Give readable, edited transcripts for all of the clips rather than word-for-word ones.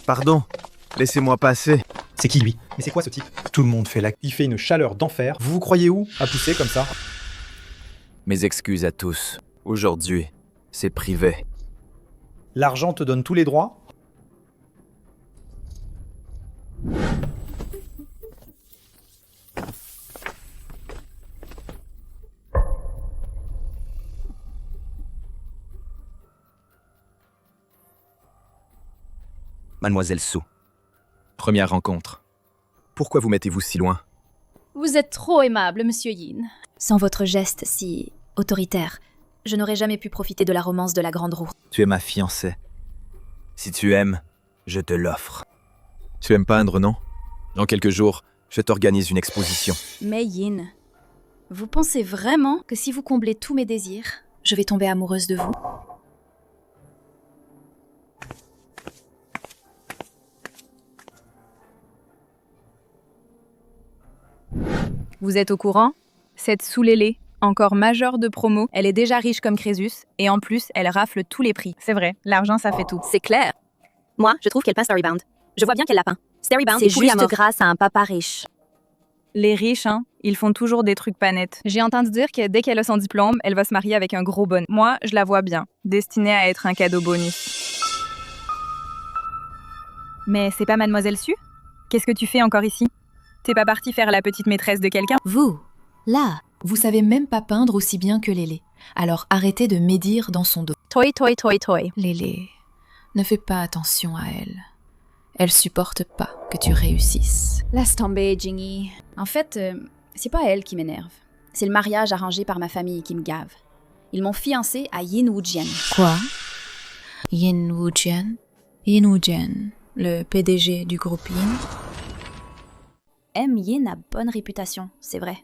Pardon, laissez-moi passer. C'est qui lui? Mais c'est quoi ce type? Tout le monde fait la... Il fait une chaleur d'enfer. Vous vous croyez où à pousser comme ça? Mes excuses à tous. Aujourd'hui, c'est privé. L'argent te donne tous les droits? Mademoiselle Su. Première rencontre. Pourquoi vous mettez-vous si loin? Vous êtes trop aimable, monsieur Yin. Sans votre geste si autoritaire, je n'aurais jamais pu profiter de la romance de la Grande Roue. Tu es ma fiancée. Si tu aimes, je te l'offre. Tu aimes peindre, non? Dans quelques jours, je t'organise une exposition. Mais Yin, vous pensez vraiment que si vous comblez tous mes désirs, je vais tomber amoureuse de vous? Vous êtes au courant? Cette Soulélé, encore majeure de promo, elle est déjà riche comme Crésus, et en plus, elle rafle tous les prix. C'est vrai, l'argent ça fait tout. C'est clair. Moi, je trouve qu'elle peint Storybound. Je vois bien qu'elle l'a peint. Storybound, C'est pourri à juste mort. grâce à un papa riche. Les riches, hein, ils font toujours des trucs pas nets. J'ai entendu dire que dès qu'elle a son diplôme, elle va se marier avec un gros bonnet. Moi, je la vois bien, destinée à être un cadeau bonus. Mais c'est pas Mademoiselle Su? Qu'est-ce que tu fais encore ici? T'es pas partie faire la petite maîtresse de quelqu'un? Vous, là, vous savez même pas peindre aussi bien que Lélé. Alors arrêtez de médire dans son dos. Toi, toi, toi, toi. Lélé, ne fais pas attention à elle. Elle supporte pas que tu réussisses. Laisse tomber, Jingy. En fait, c'est pas elle qui m'énerve. C'est le mariage arrangé par ma famille qui me gave. Ils m'ont fiancée à Yin Wujian. Quoi? Yin Wujian? Yin Wujian, le PDG du groupe Yin? Yin a bonne réputation, c'est vrai.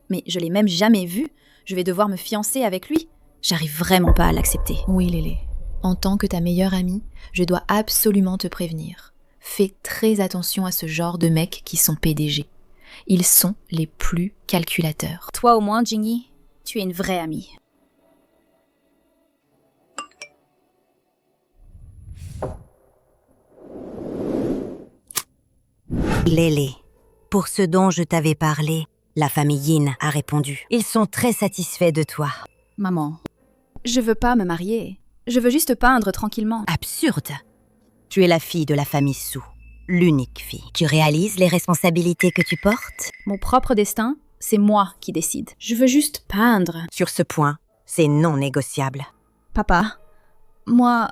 Mais je l'ai même jamais vu. Je vais devoir me fiancer avec lui. J'arrive vraiment pas à l'accepter. Oui, Lélé. En tant que ta meilleure amie, je dois absolument te prévenir. Fais très attention à ce genre de mecs qui sont PDG. Ils sont les plus calculateurs. Toi au moins, Jingy, tu es une vraie amie. Lélé, pour ce dont je t'avais parlé, la famille Yin a répondu. Ils sont très satisfaits de toi. Maman, je veux pas me marier. Je veux juste peindre tranquillement. Absurde. Tu es la fille de la famille Su, l'unique fille. Tu réalises les responsabilités que tu portes? Mon propre destin, c'est moi qui décide. Je veux juste peindre. Sur ce point, c'est non négociable. Papa, moi,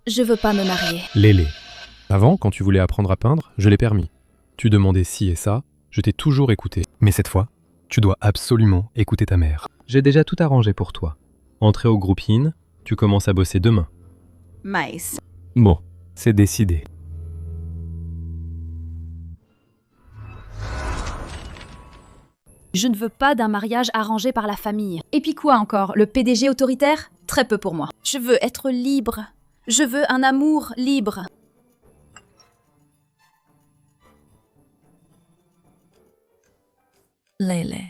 je veux pas me marier. Lélé. Avant, quand tu voulais apprendre à peindre, je l'ai permis. Tu demandais ci et ça, je t'ai toujours écouté. Mais cette fois, tu dois absolument écouter ta mère. J'ai déjà tout arrangé pour toi. Entrée au groupe Yin, tu commences à bosser demain. Nice. Bon, c'est décidé. Je ne veux pas d'un mariage arrangé par la famille. Et puis quoi encore? Le PDG autoritaire? Très peu pour moi. Je veux être libre. Je veux un amour libre. Lélé,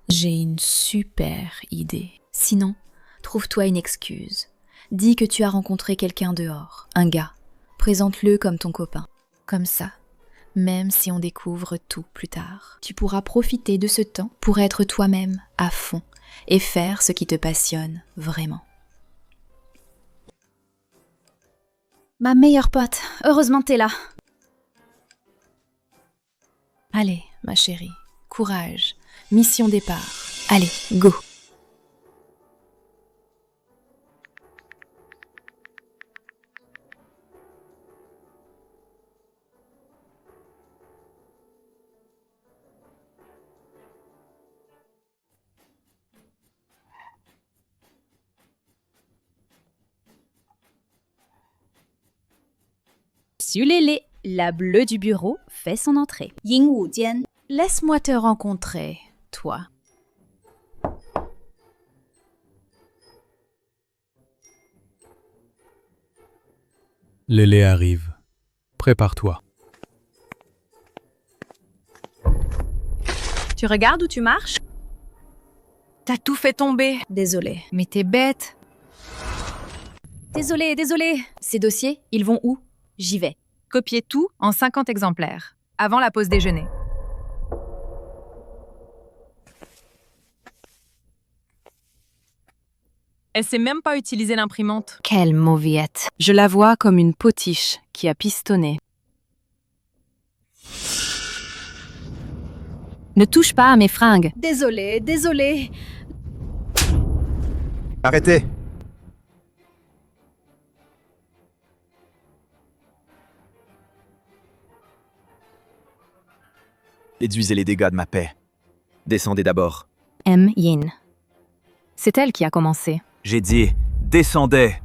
j'ai une super idée. Sinon, trouve-toi une excuse. Dis que tu as rencontré quelqu'un dehors, un gars. Présente-le comme ton copain. Comme ça, même si on découvre tout plus tard, tu pourras profiter de ce temps pour être toi-même à fond et faire ce qui te passionne vraiment. Ma meilleure pote, heureusement t'es là. Allez, ma chérie, courage, mission départ. Allez, go! Sulélé, la bleue du bureau, fait son entrée. Yin Wujian, Laisse-moi te rencontrer, toi. Lélé arrive. Prépare-toi. Tu regardes où tu marches? T'as tout fait tomber. désolée. Mais t'es bête. Désolée. Ces dossiers, ils vont où? J'y vais. Copiez tout en 50 exemplaires, avant la pause déjeuner. Elle sait même pas utiliser l'imprimante. Quelle mauviette. Je la vois comme une potiche qui a pistonné. Ne touche pas à mes fringues. Désolée, désolée. Arrêtez! Déduisez les dégâts de ma paix. Descendez d'abord. M. Yin. C'est elle qui a commencé. J'ai dit, descendez!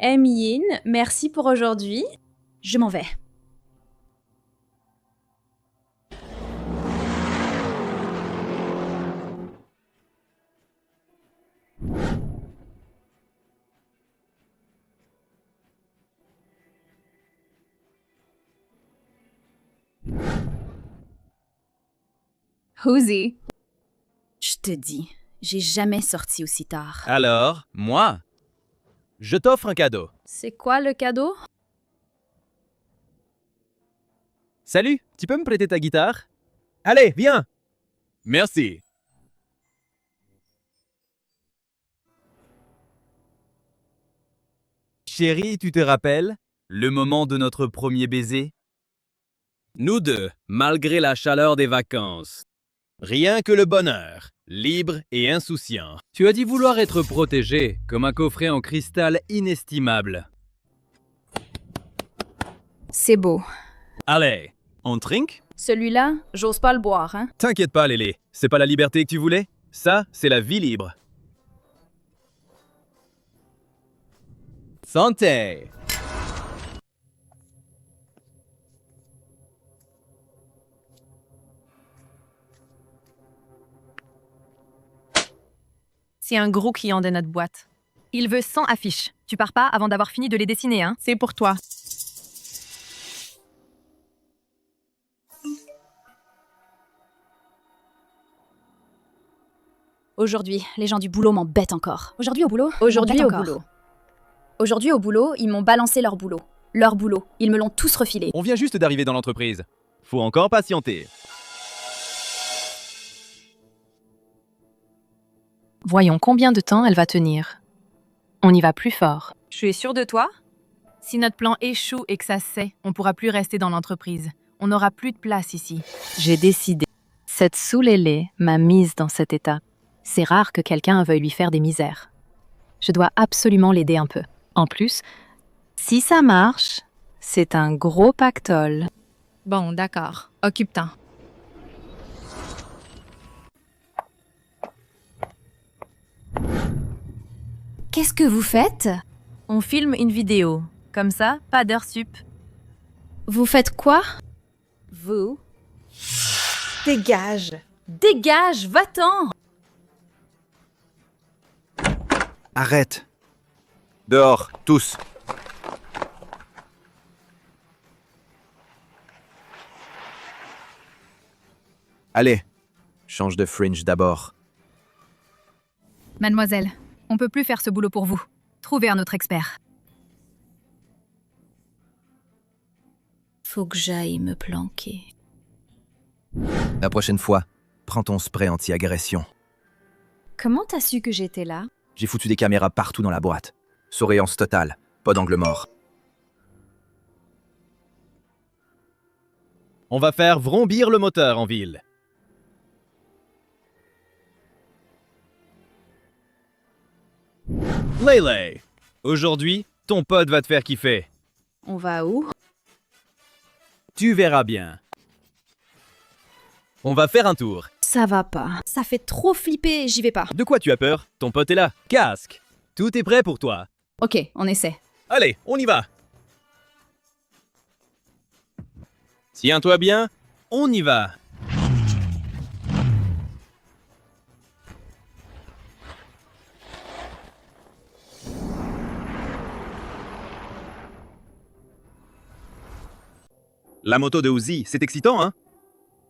Yin, merci pour aujourd'hui. Je m'en vais. Who'sy? Je te dis, j'ai jamais sorti aussi tard. Alors, moi? Je t'offre un cadeau. C'est quoi le cadeau? Salut, tu peux me prêter ta guitare? Allez, viens! Merci. Chérie, tu te rappelles? Le moment de notre premier baiser? Nous deux, malgré la chaleur des vacances. Rien que le bonheur, libre et insouciant. Tu as dit vouloir être protégé, comme un coffret en cristal inestimable. C'est beau. Allez, on trinque? Celui-là, j'ose pas le boire, hein? T'inquiète pas, Lélé. C'est pas la liberté que tu voulais? Ça, c'est la vie libre. Santé! C'est un gros client de notre boîte. Il veut 100 affiches. Tu pars pas avant d'avoir fini de les dessiner, hein? C'est pour toi. Aujourd'hui, les gens du boulot m'embêtent encore. Aujourd'hui au boulot? Aujourd'hui M'embêtent au encore. boulot. Aujourd'hui au boulot, ils m'ont balancé leur boulot. Leur boulot. Ils me l'ont tous refilé. On vient juste d'arriver dans l'entreprise. Faut encore patienter. Voyons combien de temps elle va tenir. On y va plus fort. Je suis sûre de toi? Si notre plan échoue et que ça se sait, on pourra plus rester dans l'entreprise. On n'aura plus de place ici. J'ai décidé. Cette Soulélé m'a mise dans cet état. C'est rare que quelqu'un veuille lui faire des misères. Je dois absolument l'aider un peu. En plus, si ça marche, c'est un gros pactole. Bon, d'accord. Occupe-t'en. Qu'est-ce que vous faites? On filme une vidéo. Comme ça, pas d'heure sup. Vous faites quoi? Vous? Dégage! Dégage, va-t'en! Arrête. Dehors, tous. Allez, change de fringe d'abord. Mademoiselle, on peut plus faire ce boulot pour vous. Trouvez un autre expert. Faut que j'aille me planquer. La prochaine fois, prends ton spray anti-agression. Comment t'as su que j'étais là? J'ai foutu des caméras partout dans la boîte. Surveillance totale, pas d'angle mort. On va faire vrombir le moteur en ville. Lélé, aujourd'hui, ton pote va te faire kiffer. On va où? Tu verras bien. On va faire un tour. Ça va pas. Ça fait trop flipper, j'y vais pas. De quoi tu as peur? Ton pote est là. Casque. Tout est prêt pour toi. Ok, on essaie. Allez, on y va. Tiens-toi bien, on y va. La moto de Uzi, c'est excitant, hein?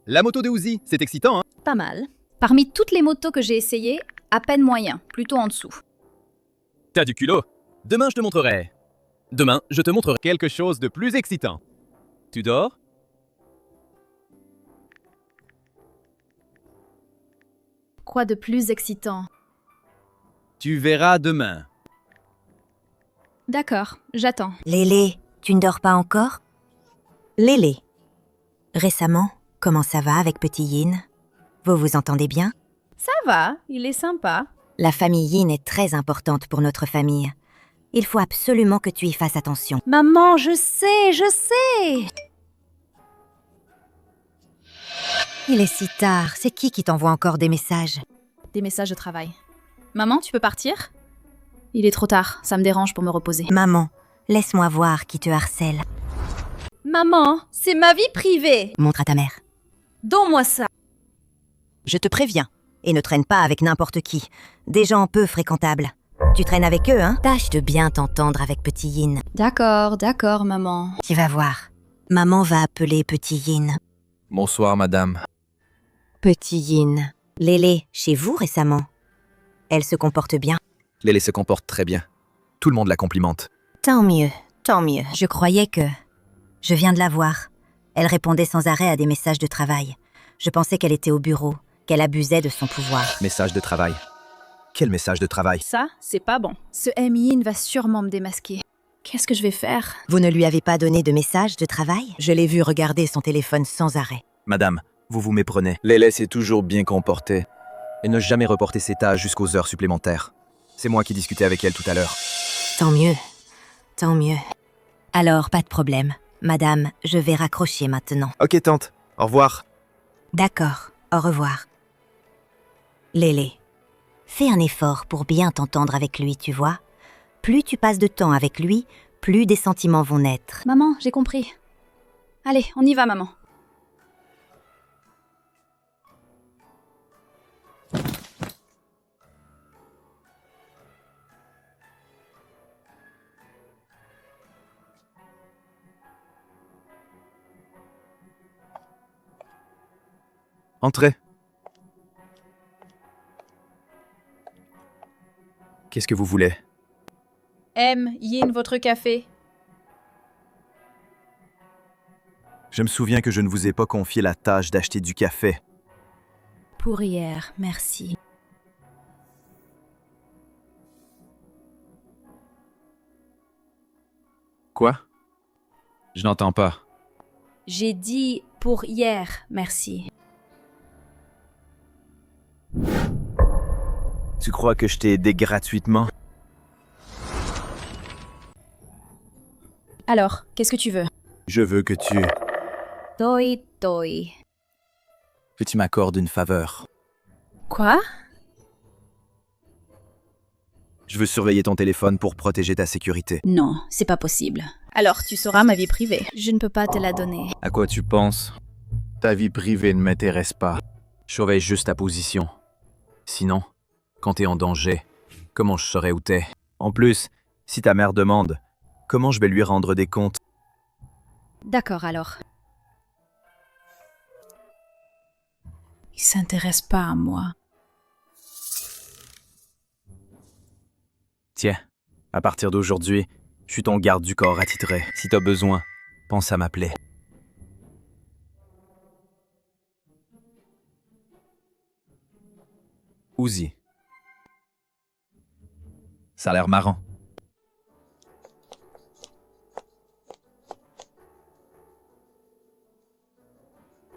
La moto de Uzi, c'est excitant, hein? Pas mal. Parmi toutes les motos que j'ai essayées, à peine moyen, plutôt en dessous. T'as du culot. Demain, je te montrerai. Demain, je te montrerai quelque chose de plus excitant. Tu dors? Quoi de plus excitant? Tu verras demain. D'accord, j'attends. Lélé, tu ne dors pas encore? Lélé. Récemment, comment ça va avec petit Yin? Vous vous entendez bien? Ça va, il est sympa. La famille Yin est très importante pour notre famille. Il faut absolument que tu y fasses attention. Maman, je sais. Il est si tard, c'est qui t'envoie encore des messages? Des messages de travail. Maman, tu peux partir? Il est trop tard, ça me dérange pour me reposer. Maman, laisse-moi voir qui te harcèle. Maman, c'est ma vie privée. Montre à ta mère. Donne-moi ça. Je te préviens. Et ne traîne pas avec n'importe qui. Des gens peu fréquentables. Tu traînes avec eux, hein? Tâche de bien t'entendre avec petit Yin. D'accord, maman. Tu vas voir. Maman va appeler petit Yin. Bonsoir, madame. Petit Yin. Lélé, chez vous récemment? Elle se comporte bien? Lélé se comporte très bien. Tout le monde la complimente. Tant mieux. Je croyais que... Je viens de la voir. Elle répondait sans arrêt à des messages de travail. Je pensais qu'elle était au bureau, qu'elle abusait de son pouvoir. Message de travail. Quel message de travail? Ça, c'est pas bon. Ce M-Yin va sûrement me démasquer. Qu'est-ce que je vais faire? Vous ne lui avez pas donné de message de travail? Je l'ai vu regarder son téléphone sans arrêt. Madame, vous vous méprenez. Lélé s'est toujours bien comportée. Et ne jamais reporter ses tâches jusqu'aux heures supplémentaires. C'est moi qui discutais avec elle tout à l'heure. Tant mieux. Alors, pas de problème. Madame, je vais raccrocher maintenant. Ok, tante. Au revoir. D'accord, au revoir. Lélé, fais un effort pour bien t'entendre avec lui, tu vois. Plus tu passes de temps avec lui, plus des sentiments vont naître. Maman, j'ai compris. Allez, on y va, maman. Entrez. Qu'est-ce que vous voulez? Yin, votre café. Je me souviens que je ne vous ai pas confié la tâche d'acheter du café. Pour hier, merci. Quoi? Je n'entends pas. J'ai dit pour hier, merci. Tu crois que je t'ai aidé gratuitement? Alors, qu'est-ce que tu veux? Je veux que tu... Toi. que tu m'accordes une faveur. Quoi? Je veux surveiller ton téléphone pour protéger ta sécurité. Non, c'est pas possible. Alors, tu sauras ma vie privée. Je ne peux pas te la donner. À quoi tu penses? Ta vie privée ne m'intéresse pas. Je surveille juste ta position. Sinon, quand t'es en danger, comment je saurais où t'es? En plus, si ta mère demande, comment je vais lui rendre des comptes? D'accord, alors. Il s'intéresse pas à moi. Tiens, à partir d'aujourd'hui, je suis ton garde du corps attitré. Si t'as besoin, pense à m'appeler. Uzi. Ça a l'air marrant.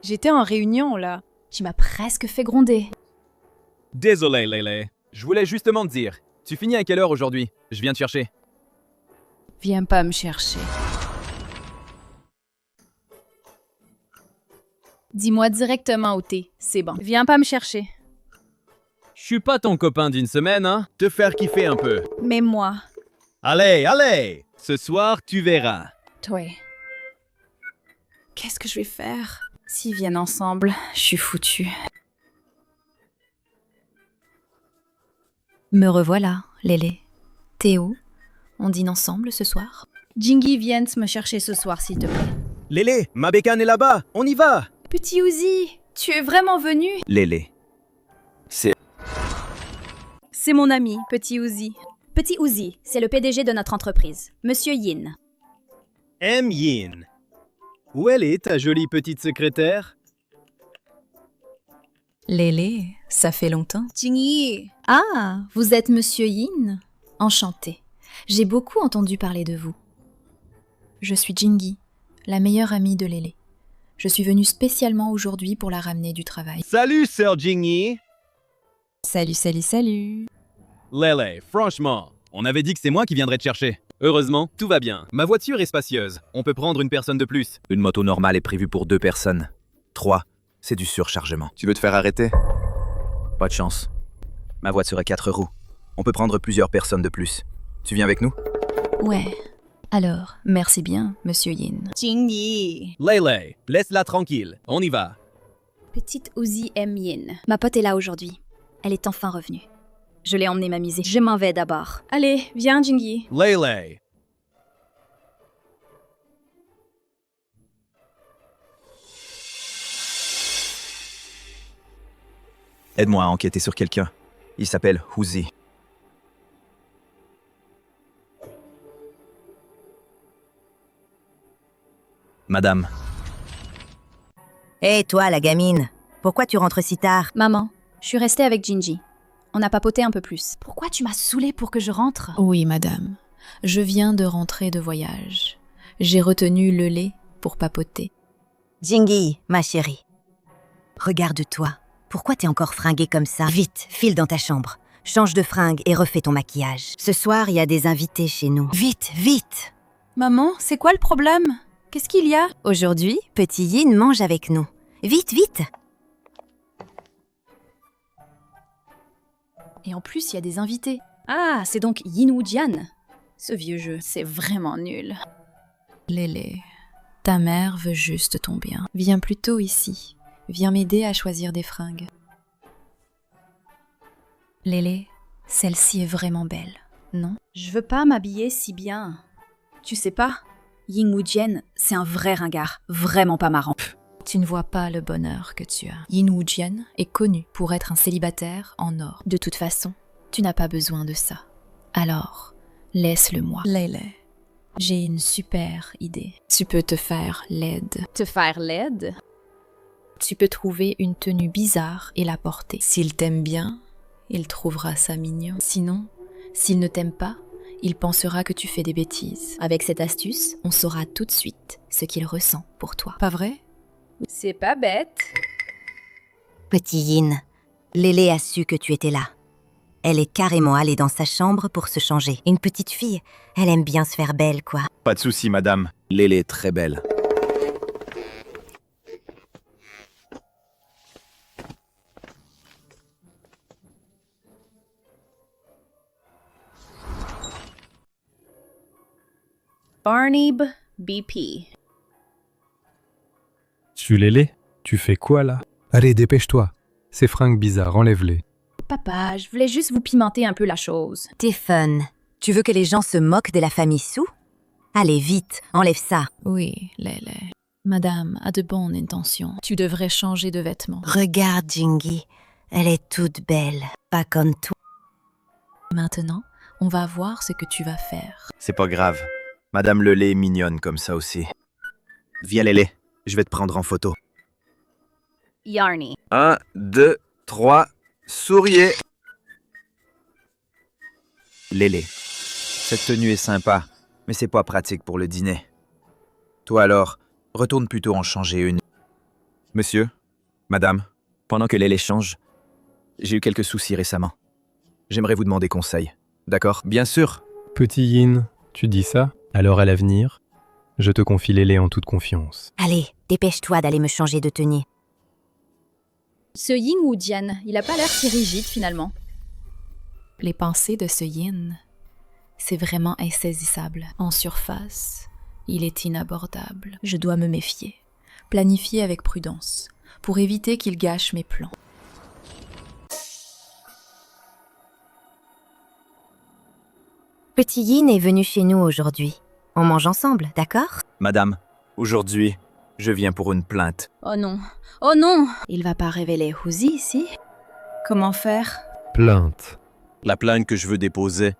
J'étais en réunion, là. Tu m'as presque fait gronder. Désolé, Lélé. Je voulais justement te dire. Tu finis à quelle heure aujourd'hui? Je viens te chercher. Viens pas me chercher. Dis-moi directement où t'es, c'est bon. Viens pas me chercher. Je suis pas ton copain d'une semaine, hein? Te faire kiffer un peu. Mais moi, Allez! Ce soir, tu verras. toi. Qu'est-ce que je vais faire? S'ils viennent ensemble, je suis foutue. Me revoilà, Lélé. T'es où? On dîne ensemble ce soir? Jingy, viens me chercher ce soir, s'il te plaît. Lélé, ma bécane est là-bas. On y va! Petit Uzi, tu es vraiment venu? Lélé. C'est mon ami, Petit Uzi. Petit Uzi, c'est le PDG de notre entreprise, Monsieur Yin. M. Yin. Où elle est, ta jolie petite secrétaire? Lélé, ça fait longtemps. Jingyi. Ah, vous êtes Monsieur Yin? Enchanté. J'ai beaucoup entendu parler de vous. Je suis Jingyi, la meilleure amie de Lélé. Je suis venue spécialement aujourd'hui pour la ramener du travail. Salut, sœur Jingyi. Salut. Lélé, franchement, on avait dit que c'est moi qui viendrais te chercher. Heureusement, tout va bien. Ma voiture est spacieuse. On peut prendre une personne de plus. Une moto normale est prévue pour 2 personnes. 3, c'est du surchargement. Tu veux te faire arrêter? Pas de chance. Ma voiture a 4 roues. On peut prendre plusieurs personnes de plus. Tu viens avec nous? Ouais. Alors, merci bien, Monsieur Yin. Jingyi. Lélé, laisse-la tranquille. On y va. Petite Uzi M. Yin. Ma pote est là aujourd'hui. Elle est enfin revenue. Je l'ai emmenée m'amuser. Je m'en vais d'abord. Allez, viens, Jingyi. Lélé. Aide-moi à enquêter sur quelqu'un. Il s'appelle Uzi. Madame, Hé, toi, la gamine, pourquoi tu rentres si tard? Maman, je suis restée avec Jinji. On a papoté un peu plus. Pourquoi tu m'as saoulée pour que je rentre? Oui, madame. Je viens de rentrer de voyage. J'ai retenu le lait pour papoter. Jingyi, ma chérie. Regarde-toi. Pourquoi t'es encore fringuée comme ça? Vite, file dans ta chambre. Change de fringue et refais ton maquillage. Ce soir, il y a des invités chez nous. Vite, vite! Maman, c'est quoi le problème? Qu'est-ce qu'il y a? Aujourd'hui, petit Yin mange avec nous. Vite, vite! Et en plus, il y a des invités. Ah, c'est donc Yin Wu Jian. Ce vieux jeu, c'est vraiment nul. Lélé, ta mère veut juste ton bien. Viens plutôt ici. Viens m'aider à choisir des fringues. Lélé, celle-ci est vraiment belle, non? Je veux pas m'habiller si bien. Tu sais pas, Yin Wu Jian, c'est un vrai ringard, vraiment pas marrant. Tu ne vois pas le bonheur que tu as. Yin Wu Jian est connu pour être un célibataire en or. De toute façon, tu n'as pas besoin de ça. Alors, laisse-le moi. Lélé, j'ai une super idée. Tu peux te faire laide. Te faire laide? Tu peux trouver une tenue bizarre et la porter. S'il t'aime bien, il trouvera ça mignon. Sinon, s'il ne t'aime pas, il pensera que tu fais des bêtises. Avec cette astuce, on saura tout de suite ce qu'il ressent pour toi. Pas vrai? C'est pas bête. Petit Yin, Lélé a su que tu étais là. Elle est carrément allée dans sa chambre pour se changer. Une petite fille, elle aime bien se faire belle, quoi. pas de souci, madame. Lélé est très belle. Barneyb BP. Tu Lélé? Tu fais quoi là? Allez, dépêche-toi. Ces fringues bizarres, enlève-les. Papa, je voulais juste vous pimenter un peu la chose. T'es fun. Tu veux que les gens se moquent de la famille Su? Allez, vite, enlève ça. Oui, Lélé. Madame a de bonnes intentions. Tu devrais changer de vêtements. Regarde, Jingyi, elle est toute belle. Pas comme toi. Maintenant, on va voir ce que tu vas faire. C'est pas grave. Madame Lélé est mignonne comme ça aussi. Viens, Lélé. Je vais te prendre en photo. Yarny. 1, 2, 3, souriez. Lélé, cette tenue est sympa, mais c'est pas pratique pour le dîner. Toi alors, retourne plutôt en changer une. Monsieur, madame, pendant que Lélé change, j'ai eu quelques soucis récemment. J'aimerais vous demander conseil, d'accord? Bien sûr. Petit Yin, tu dis ça? Alors à l'avenir, je te confie Lélé en toute confiance. Allez, dépêche-toi d'aller me changer de tenue. Ce Yin Wu Jian, il a pas l'air si rigide finalement. Les pensées de ce yin, c'est vraiment insaisissable. En surface, il est inabordable. Je dois me méfier, planifier avec prudence, pour éviter qu'il gâche mes plans. Petit Yin est venu chez nous aujourd'hui. On mange ensemble, d'accord? Madame, aujourd'hui, je viens pour une plainte. Oh non, oh non! Il va pas révéler Uzi ici? Comment faire? Plainte. La plainte que je veux déposer,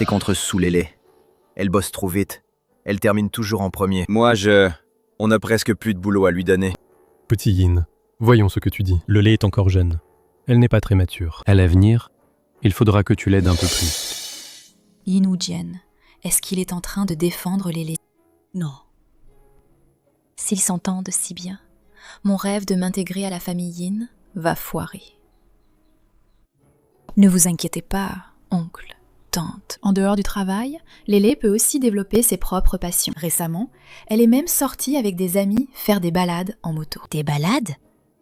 C'est contre Soulélé. Elle bosse trop vite. Elle termine toujours en premier. On a presque plus de boulot à lui donner. Petit Yin, voyons ce que tu dis. Le lait est encore jeune. Elle n'est pas très mature. À l'avenir, il faudra que tu l'aides un peu plus. Yin ou Jian, est-ce qu'il est en train de défendre Lélé? Non. S'ils s'entendent si bien, mon rêve de m'intégrer à la famille Yin va foirer. Ne vous inquiétez pas, oncle, tante. En dehors du travail, Lélé peut aussi développer ses propres passions. Récemment, elle est même sortie avec des amis faire des balades en moto. Des balades?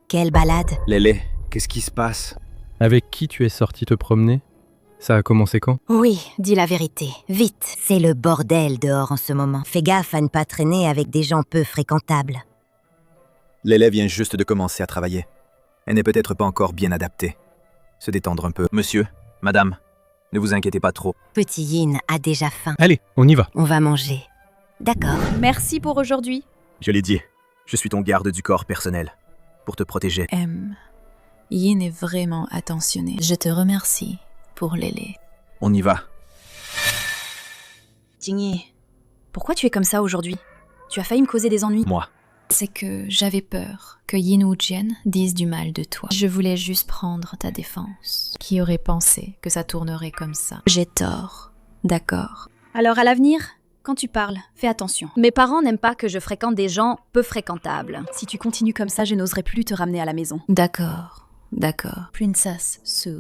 Quelle balade? Lélé, qu'est-ce qui se passe? Avec qui tu es sorti te promener? Ça a commencé quand? Oui, dis la vérité, vite. C'est le bordel dehors en ce moment. Fais gaffe à ne pas traîner avec des gens peu fréquentables. Lélé vient juste de commencer à travailler. Elle n'est peut-être pas encore bien adaptée. Se détendre un peu. Monsieur, madame, ne vous inquiétez pas trop. Petit Yin a déjà faim. Allez, on y va. On va manger. D'accord. Merci pour aujourd'hui. Je l'ai dit, je suis ton garde du corps personnel. Pour te protéger. Yin est vraiment attentionné. Je te remercie pour Lélé. On y va. Jingyi, pourquoi tu es comme ça aujourd'hui? Tu as failli me causer des ennuis. Moi. C'est que j'avais peur que Yin ou Jian disent du mal de toi. Je voulais juste prendre ta défense. Qui aurait pensé que ça tournerait comme ça? J'ai tort, d'accord. Alors à l'avenir, quand tu parles, fais attention. Mes parents n'aiment pas que je fréquente des gens peu fréquentables. Si tu continues comme ça, je n'oserai plus te ramener à la maison. D'accord. Princesse Su.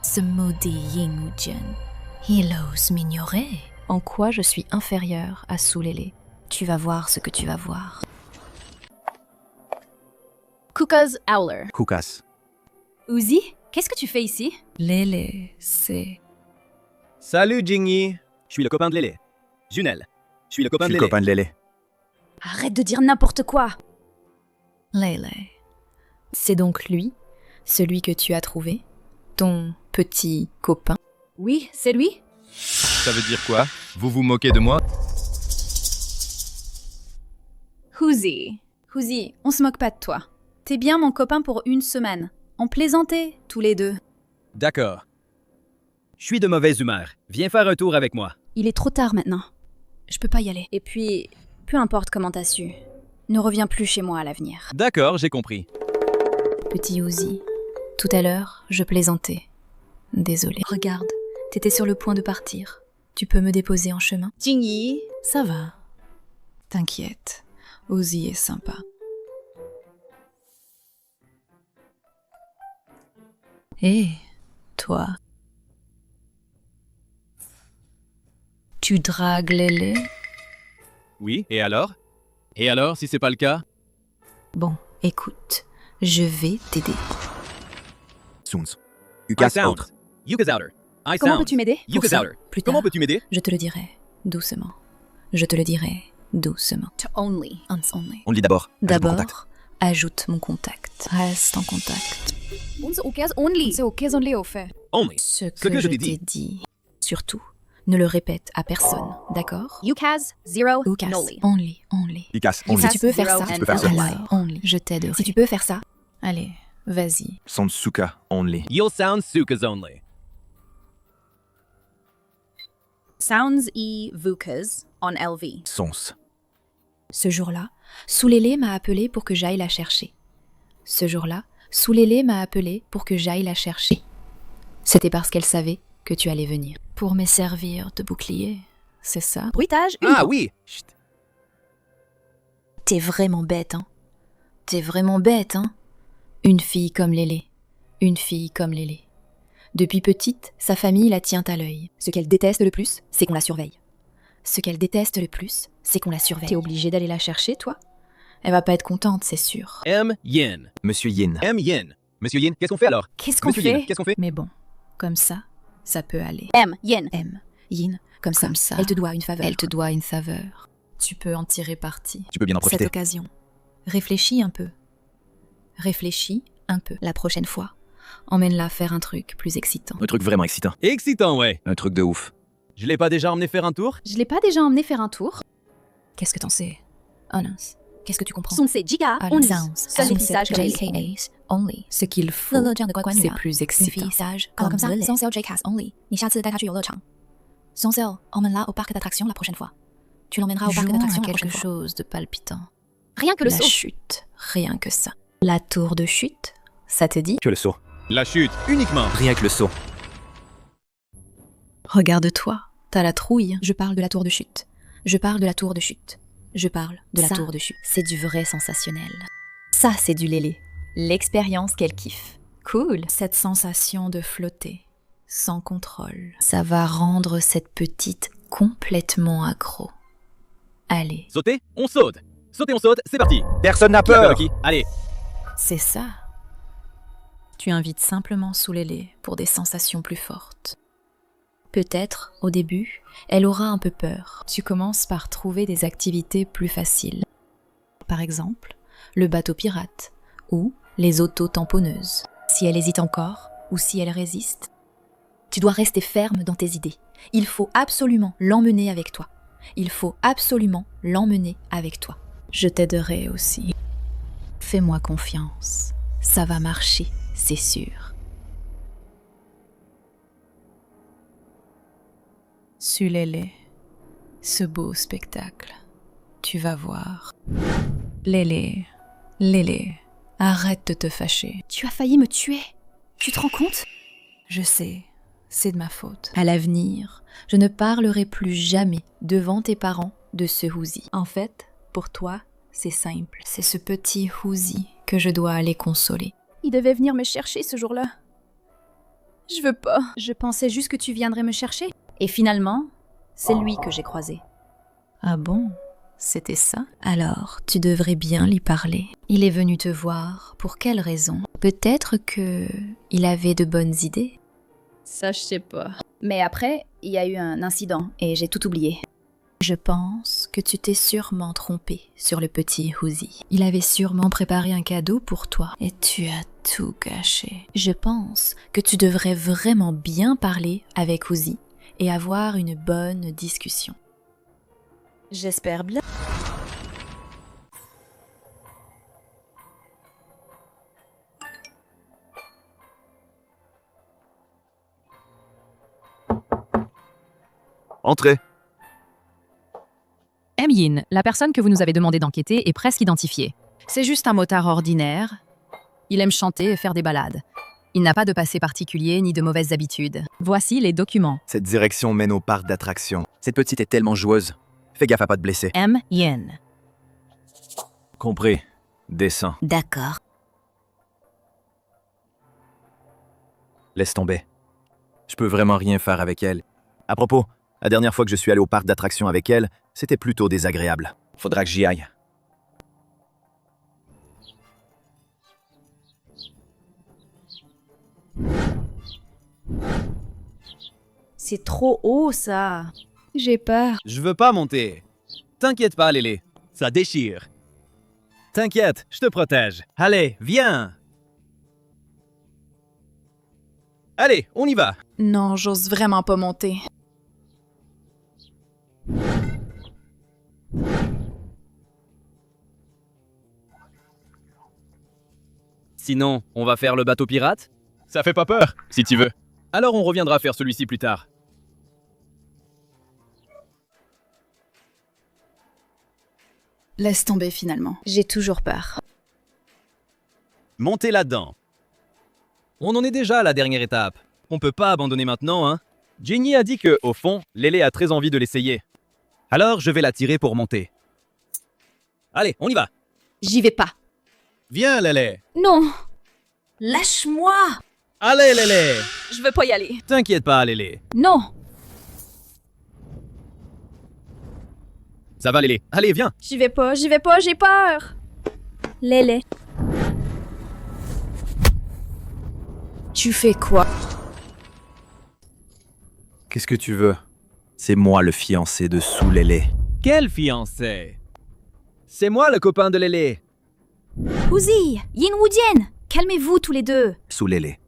Ce maudit Yin ou Jian, il ose m'ignorer. En quoi je suis inférieure à Su Lélé? Tu vas voir ce que tu vas voir. Kuka's Owler. Kukas. Uzi, qu'est-ce que tu fais ici? Lélé, c'est... Salut Jingyi, je suis le copain de Lélé. Junel, je suis le copain Je de suis Lélé. le copain de Lélé. Arrête de dire n'importe quoi. Lélé. C'est donc lui, celui que tu as trouvé? Ton petit copain? Oui, c'est lui. Ça veut dire quoi? Vous vous moquez de moi? Huzi, on se moque pas de toi. T'es bien mon copain pour une semaine. On plaisantait, tous les deux. D'accord. Je suis de mauvaise humeur. Viens faire un tour avec moi. Il est trop tard maintenant. Je peux pas y aller. Et puis, peu importe comment t'as su, ne reviens plus chez moi à l'avenir. D'accord, j'ai compris. Petit Uzi, tout à l'heure, je plaisantais. Désolée. Regarde, t'étais sur le point de partir. Tu peux me déposer en chemin? Jingyi. Ça va. T'inquiète, Uzi est sympa. Hé, toi. Tu dragues Lélé? Oui, et alors? Et alors, si c'est pas le cas? Bon, écoute, je vais t'aider. Soons. I Kukas sound. out. Yuka's outer. I Comment sound. peux-tu m'aider? Yuka's Pour ça, outer. plus Comment tard. peux-tu m'aider? Je te le dirai, doucement. Je te le dirai, doucement. To only. Only. On le dit d'abord. Ajoute mon contact. D'abord, ajoute mon contact. Reste en contact. only. Only. Ce que que je je t'ai t'ai dit. dit. Surtout, ne le répète à personne, d'accord? Yukaz, zero, Lucas, noli. only. Kukas, Yukas, Si tu peux faire zero, ça, Si tu peux faire ça. alors, only. Je t'aiderai. Si tu peux faire ça, allez, vas-y. Sonsuka only. You'll sound Suka's only. Sounds e vukas on LV. Sons. Ce jour-là, Soulélé m'a appelé pour que j'aille la chercher. Ce jour-là, Soulélé m'a appelé pour que j'aille la chercher. C'était parce qu'elle savait que tu allais venir. Pour me servir de bouclier, c'est ça? Bruitage, Ah oui! Chut. T'es vraiment bête, hein? T'es vraiment bête, hein? Une fille comme Lélé. Une fille comme Lélé. Depuis petite, sa famille la tient à l'œil. Ce qu'elle déteste le plus, c'est qu'on la surveille. Ce qu'elle déteste le plus, c'est qu'on la surveille. T'es obligé d'aller la chercher, toi? Elle va pas être contente, c'est sûr. M. Yin. Monsieur Yin. M. Yin. Monsieur Yin, qu'est-ce qu'on fait alors? Qu'est-ce qu'on Monsieur Yin, fait? qu'est-ce qu'on fait? Mais bon, comme ça peut aller. M, yen. M, Yin, comme ça. Elle te doit une faveur. Elle te doit une faveur. Tu peux en tirer parti. Tu peux bien en Cette profiter. occasion. Réfléchis un peu. Réfléchis un peu. La prochaine fois, emmène-la faire un truc plus excitant. Un truc vraiment excitant. Excitant, ouais. Un truc de ouf. Je l'ai pas déjà emmené faire un tour? Je l'ai pas déjà emmené faire un tour? Qu'est-ce que t'en sais? Honest. Qu'est-ce que tu comprends? Son c'est giga, Ah, only. sounds. Seul message comme JKAs only. Ce qu'il faut, c'est plus excitant. Une fille sage comme ça， Lily. 送 CJ Cast only。你下次带她去游乐场。Zonzel, emmène-la au parc d'attractions la prochaine fois. Tu l'emmèneras au parc Jouons d'attractions à la quelque prochaine fois. chose de palpitant. Rien que le La saut. chute, rien que ça. La tour de chute, ça te dit? Que le saut. La chute, uniquement. Rien que le saut. Regarde-toi, t'as la trouille. Je parle de la tour de chute. Je parle de la tour de chute. Je parle de la Ça, tour de chute. C'est du vrai sensationnel. Ça, c'est du Lélé. L'expérience qu'elle kiffe. Cool. Cette sensation de flotter, sans contrôle, ça va rendre cette petite complètement accro. Allez, Sauter, on saute. Sauter, on saute, c'est parti. Personne n'a Qui a peur, peur. Loki? Allez. c'est ça. Tu invites simplement Soulélé pour des sensations plus fortes. Peut-être, au début, elle aura un peu peur. Tu commences par trouver des activités plus faciles. Par exemple, le bateau pirate ou les auto-tamponneuses. Si elle hésite encore ou si elle résiste, tu dois rester ferme dans tes idées. Il faut absolument l'emmener avec toi. Il faut absolument l'emmener avec toi. Je t'aiderai aussi. Fais-moi confiance. Ça va marcher, c'est sûr. Sulélé, ce beau spectacle. Tu vas voir. Lélé, Lélé, arrête de te fâcher. Tu as failli me tuer. Tu te rends compte? Je sais, c'est de ma faute. À l'avenir, je ne parlerai plus jamais devant tes parents de ce Houzi. En fait, pour toi, c'est simple. C'est ce petit Houzi que je dois aller consoler. Il devait venir me chercher ce jour-là. Je veux pas. Je pensais juste que tu viendrais me chercher. Et finalement, c'est lui que j'ai croisé. Ah bon? C'était ça? Alors, tu devrais bien lui parler. Il est venu te voir, pour quelle raison? Peut-être que il avait de bonnes idées. Ça, je sais pas. Mais après, il y a eu un incident et j'ai tout oublié. Je pense que tu t'es sûrement trompé sur le petit Houzi. Il avait sûrement préparé un cadeau pour toi et tu as tout gâché. Je pense que tu devrais vraiment bien parler avec Houzi et avoir une bonne discussion. J'espère bien. Entrez. Yin, la personne que vous nous avez demandé d'enquêter est presque identifiée. C'est juste un motard ordinaire. Il aime chanter et faire des balades. Il n'a pas de passé particulier ni de mauvaises habitudes. Voici les documents. Cette direction mène au parc d'attractions. Cette petite est tellement joueuse. Fais gaffe à pas te blesser. Yin. Compris. Descends. D'accord. Laisse tomber. Je peux vraiment rien faire avec elle. À propos, la dernière fois que je suis allé au parc d'attractions avec elle, c'était plutôt désagréable. Faudra que j'y aille. C'est trop haut, ça. J'ai peur. Je veux pas monter. T'inquiète pas, Lélé. Ça déchire. T'inquiète, je te protège. Allez, viens. Allez, on y va. Non, j'ose vraiment pas monter. Sinon, on va faire le bateau pirate? Ça fait pas peur, si tu veux. Alors on reviendra faire celui-ci plus tard. Laisse tomber finalement. J'ai toujours peur. Montez là-dedans. On en est déjà à la dernière étape. On peut pas abandonner maintenant, hein? Jenny a dit que, au fond, Lélé a très envie de l'essayer. Alors je vais la tirer pour monter. Allez, on y va. J'y vais pas. Viens, Lélé. Non. Lâche-moi. Allez, Lélé. Je veux pas y aller. T'inquiète pas, Lélé. Non. Ça va, Lélé. Allez, viens. J'y vais pas, j'ai peur. Lélé. Tu fais quoi? Qu'est-ce que tu veux? C'est moi le fiancé de Soulélé. Quel fiancé? C'est moi le copain de Lélé. Houzi, Yin Wudian, calmez-vous tous les deux. Soulélé.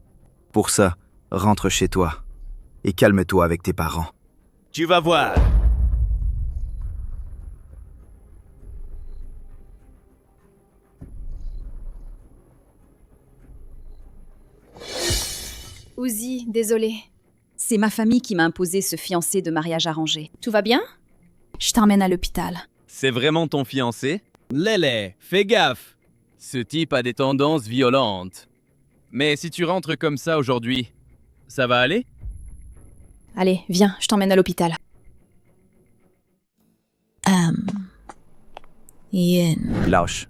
Pour ça, rentre chez toi. Et calme-toi avec tes parents. Tu vas voir. Houzi, désolé. C'est ma famille qui m'a imposé ce fiancé de mariage arrangé. Tout va bien? Je t'emmène à l'hôpital. C'est vraiment ton fiancé? Lélé, fais gaffe. Ce type a des tendances violentes. Mais si tu rentres comme ça aujourd'hui, ça va aller? Allez, viens, je t'emmène à l'hôpital. Yin, Lâche.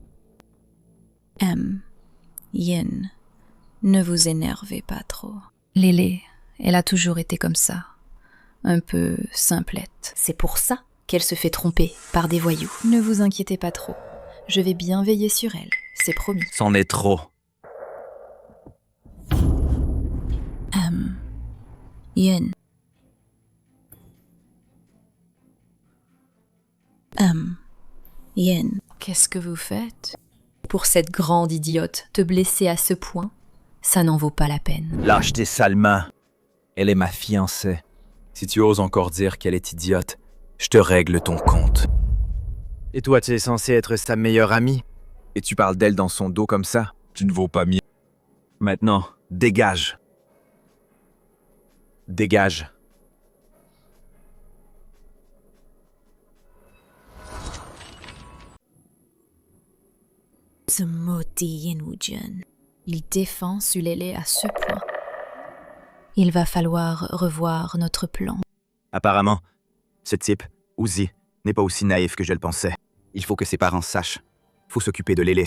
Yin, ne vous énervez pas trop. Lélé, elle a toujours été comme ça. Un peu simplette. C'est pour ça qu'elle se fait tromper par des voyous. Ne vous inquiétez pas trop. Je vais bien veiller sur elle, c'est promis. C'en est trop. Yin. Yin, qu'est-ce que vous faites? Pour cette grande idiote, te blesser à ce point, ça n'en vaut pas la peine. Lâche tes sales mains. Elle est ma fiancée. Si tu oses encore dire qu'elle est idiote, je te règle ton compte. Et toi, tu es censé être sa meilleure amie? Et tu parles d'elle dans son dos comme ça? Tu ne vaux pas mieux. Maintenant, dégage. Dégage. Ce maudit Yin Wujun. Il défend Sulélé à ce point. Il va falloir revoir notre plan. Apparemment, ce type, Uzi, n'est pas aussi naïf que je le pensais. Il faut que ses parents sachent. Faut s'occuper de Lélé.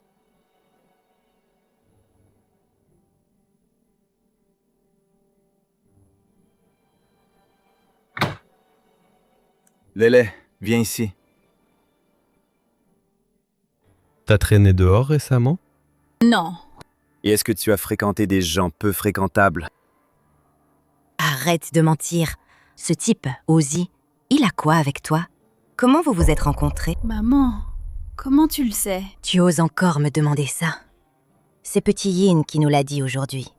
Lélé, viens ici. T'as traîné dehors récemment? Non. Et est-ce que tu as fréquenté des gens peu fréquentables? Arrête de mentir. Ce type, Ozzy, il a quoi avec toi? Comment vous vous êtes rencontrés? Maman, comment tu le sais? Tu oses encore me demander ça? C'est petit Yin qui nous l'a dit aujourd'hui.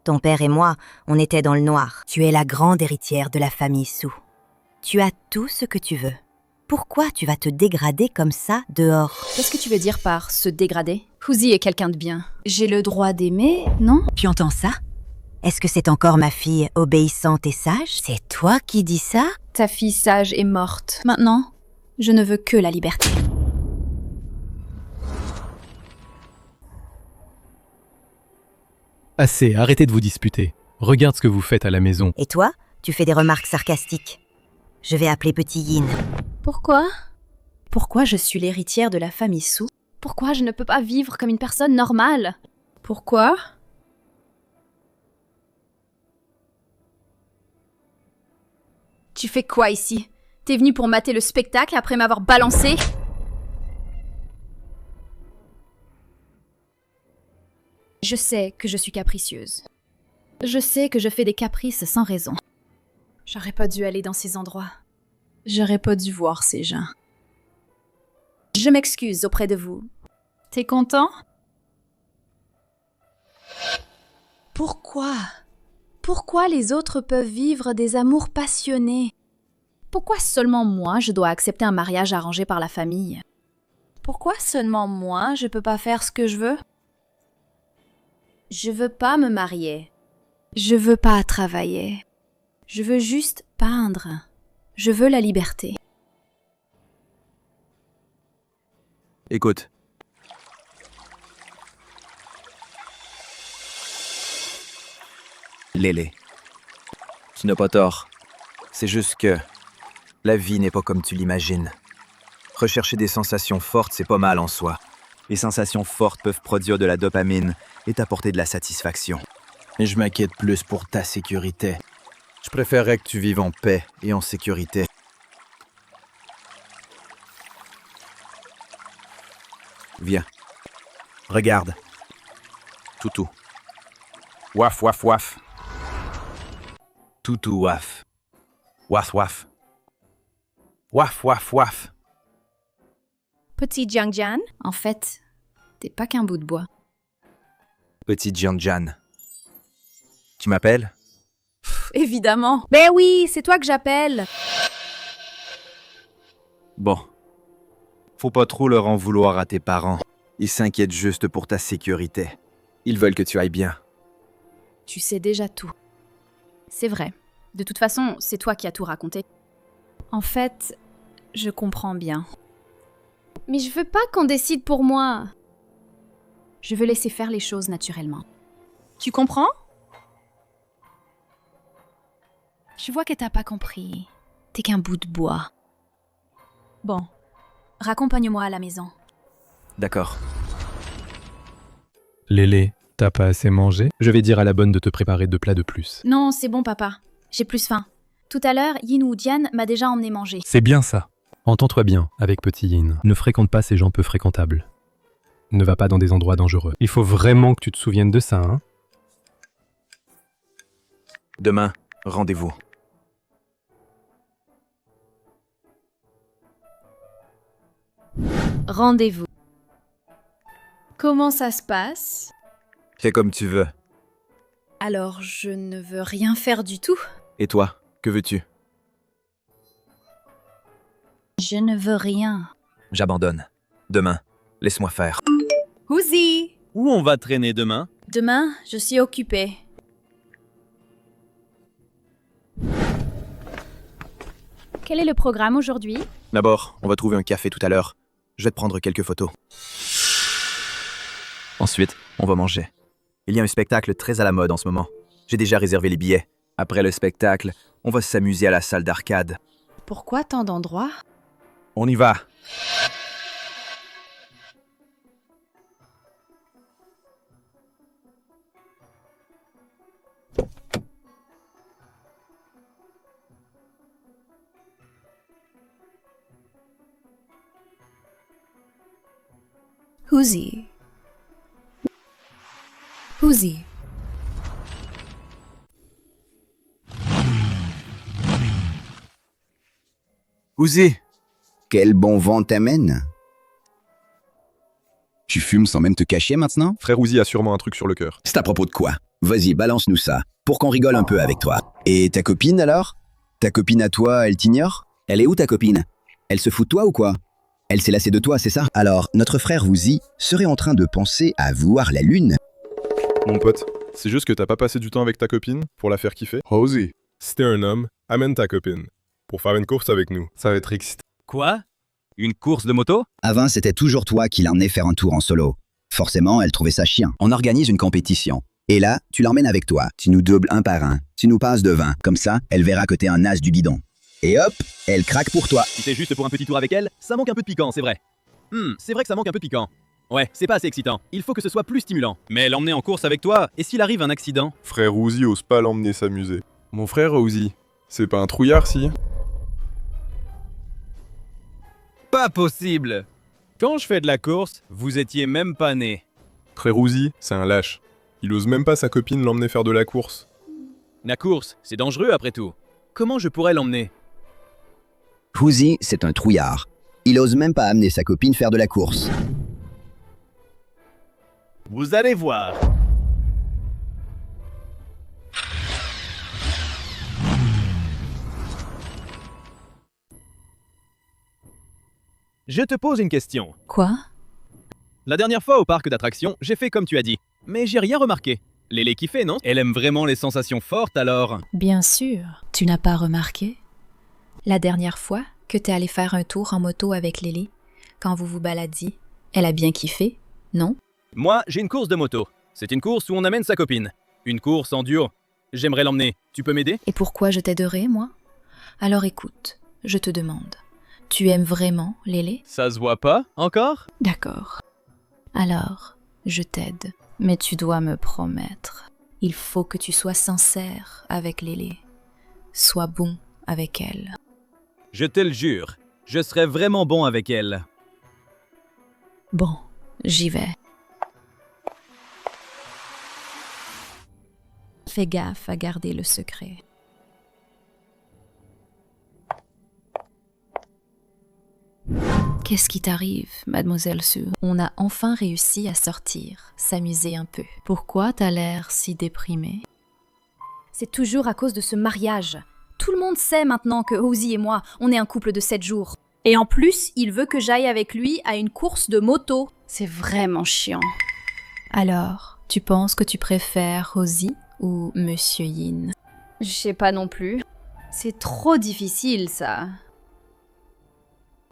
Ton père et moi, on était dans le noir. Tu es la grande héritière de la famille Su. Tu as tout ce que tu veux. Pourquoi tu vas te dégrader comme ça dehors? Qu'est-ce que tu veux dire par se dégrader? Uzi est quelqu'un de bien. J'ai le droit d'aimer, non? Tu entends ça? Est-ce que c'est encore ma fille obéissante et sage? C'est toi qui dis ça? Ta fille sage est morte. Maintenant, je ne veux que la liberté. Assez, arrêtez de vous disputer. Regarde ce que vous faites à la maison. Et toi, tu fais des remarques sarcastiques. Je vais appeler petit Yin. Pourquoi? Pourquoi je suis l'héritière de la famille Su? Pourquoi je ne peux pas vivre comme une personne normale? Pourquoi? Tu fais quoi ici? T'es venu pour mater le spectacle après m'avoir balancé? Je sais que je suis capricieuse. Je sais que je fais des caprices sans raison. J'aurais pas dû aller dans ces endroits. J'aurais pas dû voir ces gens. Je m'excuse auprès de vous. T'es content? Pourquoi? Pourquoi les autres peuvent vivre des amours passionnés? Pourquoi seulement moi je dois accepter un mariage arrangé par la famille? Pourquoi seulement moi je peux pas faire ce que je veux? Je veux pas me marier. Je veux pas travailler. Je veux juste peindre. Je veux la liberté. Écoute. Lélé, tu n'as pas tort. C'est juste que la vie n'est pas comme tu l'imagines. Rechercher des sensations fortes, c'est pas mal en soi. Les sensations fortes peuvent produire de la dopamine et t'apporter de la satisfaction. Mais je m'inquiète plus pour ta sécurité. Je préférerais que tu vives en paix et en sécurité. Viens. Regarde. Toutou. Waf, waf, waf. Toutou, waf. Waf, waf. Waf, waf, waf. Petit Jiangjian, en fait, t'es pas qu'un bout de bois. Petit Jianjian. Tu m'appelles? Évidemment. Ben oui, c'est toi que j'appelle. Bon. Faut pas trop leur en vouloir à tes parents. Ils s'inquiètent juste pour ta sécurité. Ils veulent que tu ailles bien. Tu sais déjà tout. C'est vrai. De toute façon, c'est toi qui as tout raconté. En fait, je comprends bien. Mais je veux pas qu'on décide pour moi. Je veux laisser faire les choses naturellement. Tu comprends? Je vois que t'as pas compris. T'es qu'un bout de bois. Bon, raccompagne-moi à la maison. D'accord. Lélé, t'as pas assez mangé? Je vais dire à la bonne de te préparer 2 plats de plus. Non, c'est bon, papa. J'ai plus faim. Tout à l'heure, Yin ou Diane m'a déjà emmené manger. C'est bien ça. Entends-toi bien avec Petit Yin. Ne fréquente pas ces gens peu fréquentables. Ne va pas dans des endroits dangereux. Il faut vraiment que tu te souviennes de ça, hein? Demain, rendez-vous. Rendez-vous. Comment ça se passe? Fais comme tu veux. Alors, je ne veux rien faire du tout. Et toi, que veux-tu? Je ne veux rien. J'abandonne. Demain, laisse-moi faire. Houzi! Où on va traîner demain? Demain, je suis occupée. Quel est le programme aujourd'hui? D'abord, on va trouver un café tout à l'heure. Je vais te prendre quelques photos. Ensuite, on va manger. Il y a un spectacle très à la mode en ce moment. J'ai déjà réservé les billets. Après le spectacle, on va s'amuser à la salle d'arcade. Pourquoi tant d'endroits? On y va. Houzi. Houzi. Houzi! Quel bon vent t'amène? Tu fumes sans même te cacher maintenant? Frère Ouzi a sûrement un truc sur le cœur. C'est à propos de quoi? Vas-y, balance-nous ça, pour qu'on rigole un peu avec toi. Et ta copine alors? Ta copine à toi, elle t'ignore? Elle est où ta copine? Elle se fout de toi ou quoi? Elle s'est lassée de toi, c'est ça? Alors, notre frère Ouzi serait en train de penser à voir la lune? Mon pote, c'est juste que t'as pas passé du temps avec ta copine pour la faire kiffer. Ouzi, si t'es un homme, amène ta copine pour faire une course avec nous. Ça va être excitant. Quoi? Une course de moto? Avant, c'était toujours toi qui l'emmenais faire un tour en solo. Forcément, elle trouvait ça chiant. On organise une compétition. Et là, tu l'emmènes avec toi. Tu nous doubles un par un. Tu nous passes de 20. Comme ça, elle verra que t'es un as du bidon. Et hop, elle craque pour toi. Si c'est juste pour un petit tour avec elle, ça manque un peu de piquant, c'est vrai. C'est vrai que ça manque un peu de piquant. Ouais, c'est pas assez excitant. Il faut que ce soit plus stimulant. Mais l'emmener en course avec toi, et s'il arrive un accident? Frère Ouzi ose pas l'emmener s'amuser. Mon frère Ouzi, c'est pas un trouillard si? Pas possible! Quand je fais de la course, vous étiez même pas né. Frère Ouzi, c'est un lâche. Il ose même pas sa copine l'emmener faire de la course. La course, c'est dangereux après tout. Comment je pourrais l'emmener? Ouzi, c'est un trouillard. Il ose même pas amener sa copine faire de la course. Vous allez voir. Je te pose une question. Quoi? La dernière fois au parc d'attractions, j'ai fait comme tu as dit. Mais j'ai rien remarqué. Lélé kiffait, non? Elle aime vraiment les sensations fortes alors. Bien sûr. Tu n'as pas remarqué? La dernière fois que t'es allé faire un tour en moto avec Lily, quand vous vous baladiez, elle a bien kiffé, non? Moi, j'ai une course de moto. C'est une course où on amène sa copine. Une course en duo. J'aimerais l'emmener. Tu peux m'aider? Et pourquoi je t'aiderais, moi? Alors écoute, je te demande. Tu aimes vraiment Lélé? Ça se voit pas, encore? D'accord. Alors, je t'aide. Mais tu dois me promettre. Il faut que tu sois sincère avec Lélé. Sois bon avec elle. Je te le jure, je serai vraiment bon avec elle. Bon, j'y vais. Fais gaffe à garder le secret. Qu'est-ce qui t'arrive, mademoiselle Sue? On a enfin réussi à sortir, s'amuser un peu. Pourquoi t'as l'air si déprimée? C'est toujours à cause de ce mariage. Tout le monde sait maintenant que Houzi et moi, on est un couple de 7 jours. Et en plus, il veut que j'aille avec lui à une course de moto. C'est vraiment chiant. Alors, tu penses que tu préfères Houzi ou Monsieur Yin? Je sais pas non plus. C'est trop difficile, ça.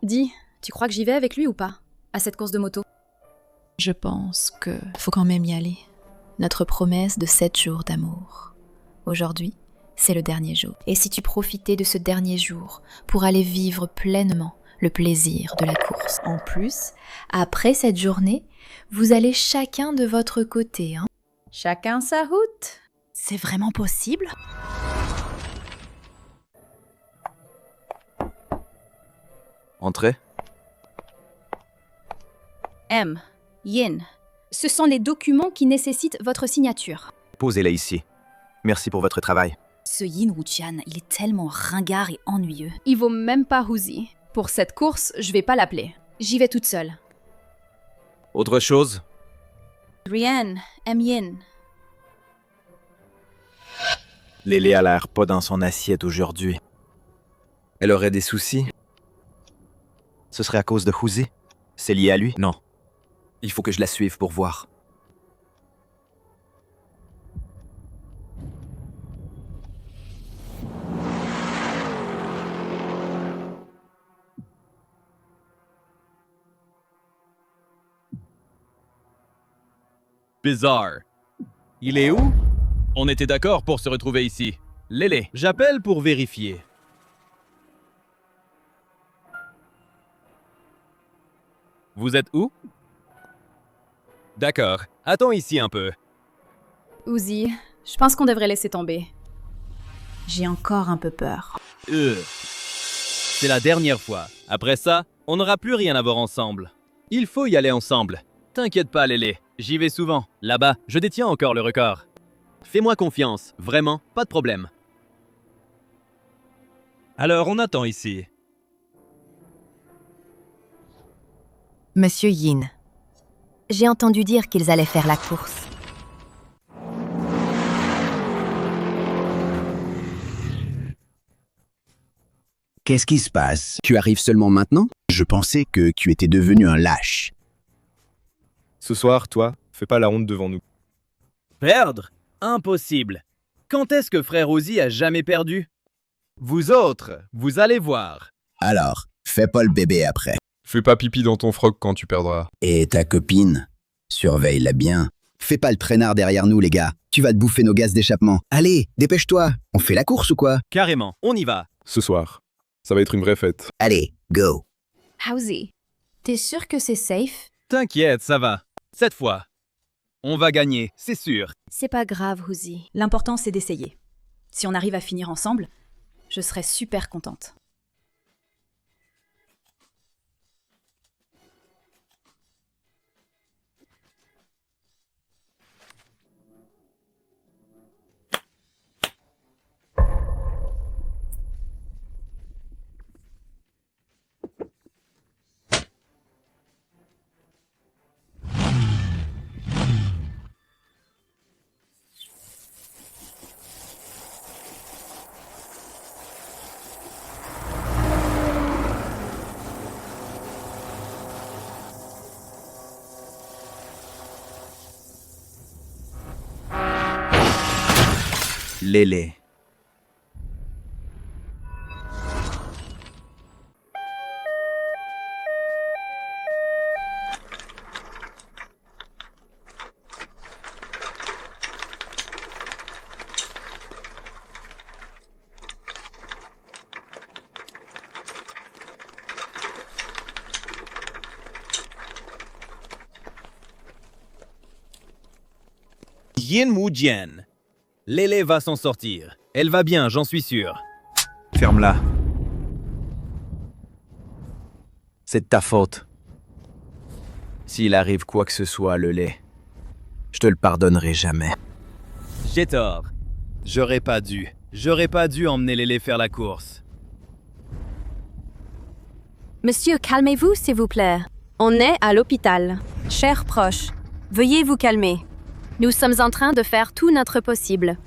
Dis, tu crois que j'y vais avec lui ou pas? À cette course de moto? Je pense que faut quand même y aller. Notre promesse de 7 jours d'amour. Aujourd'hui, c'est le dernier jour. Et si tu profitais de ce dernier jour pour aller vivre pleinement le plaisir de la course. En plus, après cette journée, vous allez chacun de votre côté, hein? Chacun sa route. C'est vraiment possible? Entrez. M. Yin. Ce sont les documents qui nécessitent votre signature. Posez-la ici. Merci pour votre travail. Ce Yin Wuqian, il est tellement ringard et ennuyeux. Il vaut même pas Huzi. Pour cette course, je vais pas l'appeler. J'y vais toute seule. Autre chose? Rien. M. Yin. Lélé a l'air pas dans son assiette aujourd'hui. Elle aurait des soucis? Ce serait à cause de Huzi? C'est lié à lui? Non. Il faut que je la suive pour voir. Bizarre. Il est où? On était d'accord pour se retrouver ici. Lélé, j'appelle pour vérifier. Vous êtes où? D'accord. Attends ici un peu. Huzi, je pense qu'on devrait laisser tomber. J'ai encore un peu peur. C'est la dernière fois. Après ça, on n'aura plus rien à voir ensemble. Il faut y aller ensemble. T'inquiète pas, Lélé. J'y vais souvent. Là-bas, je détiens encore le record. Fais-moi confiance. Vraiment, pas de problème. Alors, on attend ici. Monsieur Yin, j'ai entendu dire qu'ils allaient faire la course. Qu'est-ce qui se passe? Tu arrives seulement maintenant? Je pensais que tu étais devenu un lâche. Ce soir, toi, fais pas la honte devant nous. Perdre? Impossible. Quand est-ce que frère Ozzy a jamais perdu? Vous autres, vous allez voir. Alors, fais pas le bébé après. Fais pas pipi dans ton froc quand tu perdras. Et ta copine? Surveille-la bien. Fais pas le traînard derrière nous, les gars. Tu vas te bouffer nos gaz d'échappement. Allez, dépêche-toi. On fait la course ou quoi? Carrément, on y va. Ce soir, ça va être une vraie fête. Allez, go. Huzi, t'es sûr que c'est safe? T'inquiète, ça va. Cette fois, on va gagner, c'est sûr. C'est pas grave, Huzi. L'important, c'est d'essayer. Si on arrive à finir ensemble, je serai super contente. Lélé. Yin Wujian. Lélé va s'en sortir. Elle va bien, j'en suis sûr. Ferme-la. C'est de ta faute. S'il arrive quoi que ce soit à Lélé, je te le pardonnerai jamais. J'ai tort. J'aurais pas dû. J'aurais pas dû emmener Lélé faire la course. Monsieur, calmez-vous, s'il vous plaît. On est à l'hôpital. Chers proches, veuillez vous calmer. Nous sommes en train de faire tout notre possible.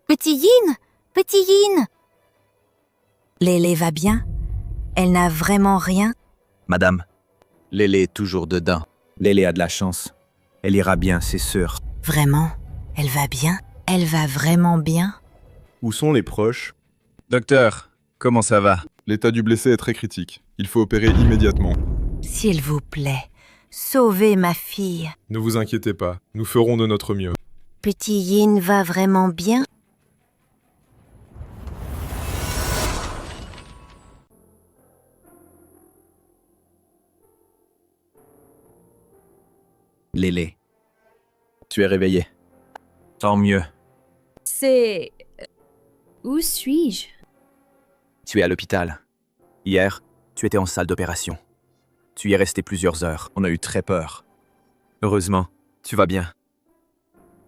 Petit Yin! Petit Yin! Lélé va bien? Elle n'a vraiment rien? Madame, Lélé est toujours dedans. Lélé a de la chance. Elle ira bien, c'est sûr. Vraiment? Elle va bien? Elle va vraiment bien? Où sont les proches? Docteur, comment ça va? L'état du blessé est très critique. Il faut opérer immédiatement. S'il vous plaît, sauvez ma fille. Ne vous inquiétez pas, nous ferons de notre mieux. Petit Yin va vraiment bien? Lélé, tu es réveillée. Tant mieux. C'est... Où suis-je? Tu es à l'hôpital. Hier, tu étais en salle d'opération. Tu y es resté plusieurs heures. On a eu très peur. Heureusement, tu vas bien.